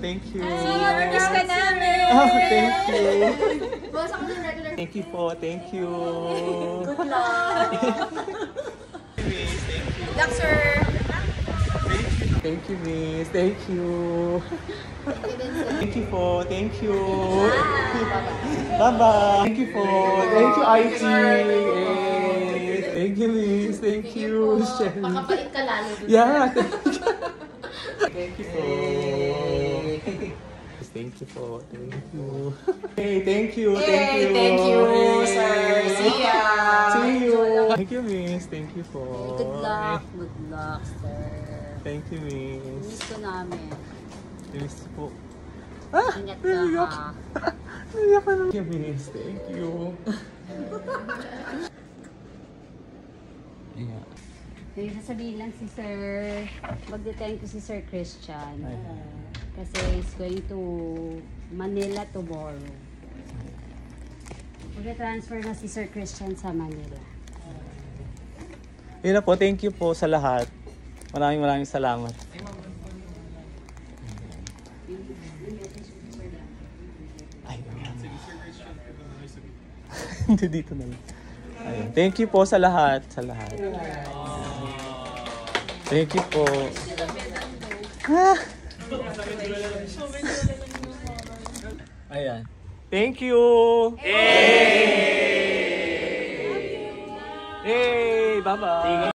Thank you. Miss ka namin. Oh, thank you. Boss, ako din regular. Thank you po. Thank you. Good luck. Miss, thank you. Good luck, sir. Thank you, Miss. Thank you. Thank you po. Thank you. Bye-bye. Thank you po. Thank you, IT. Thank you, Miss. Thank you. Makapait ka lalo dun. Yeah. Thank you po. Thank you po. Thank you. Hey, thank you. Thank you. Thank you, sir. See ya. See you. Thank you, Miss. Thank you po. Good luck. Good luck, sir. Thank you, Miss. Miss ko namin. Miss po. Ingat ka ha. Naiyak ka na. Thank you, Miss. Thank you. Yeah. May sasabihin lang si Sir, magde-thank you si Sir Christian. Kasi he's going to Manila tomorrow. Mag-transfer na si Sir Christian sa Manila. Yun na po, thank you po sa lahat. Maraming salamat. Ay, hindi dito na lang. Ayun. Thank you po sa lahat. Thank you po. Ayan. Thank you. Hey! Bye-bye.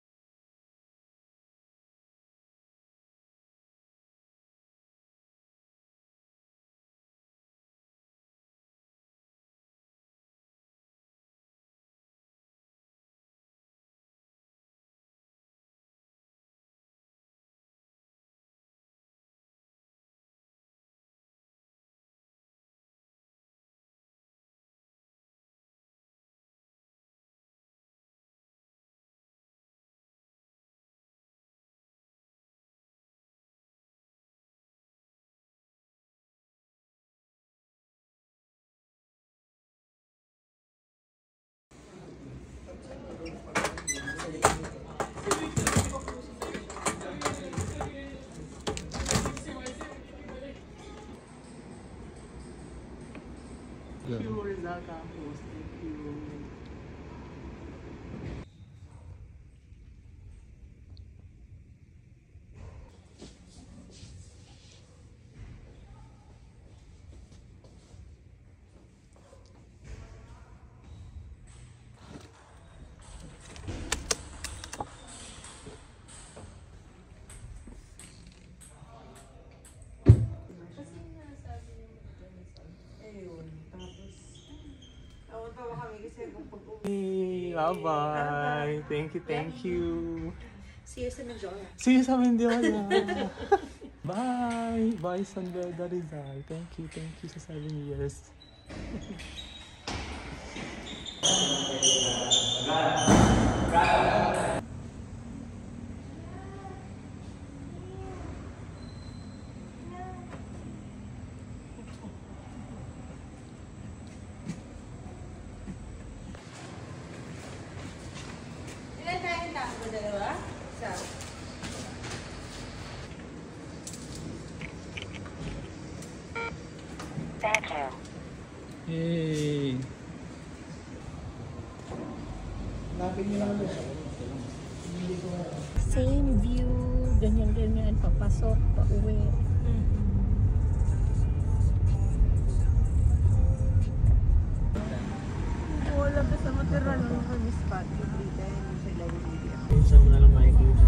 Thank you, Rizal Campos. Thank you. Hey, bye-bye. Thank you. See you sa Mindoro. See you sa Mindoro. Bye. Bye, San Beda Rizal. Thank you sa 7 years. Ilan kain na ako? Dalawa? Isa. Thank you. Hey. Same view, ganyan-ganyan, papasok, pauwi. Wala ka sa matira nung kami spot, hindi tayo sa Liberia. Saan mo na lang makikita?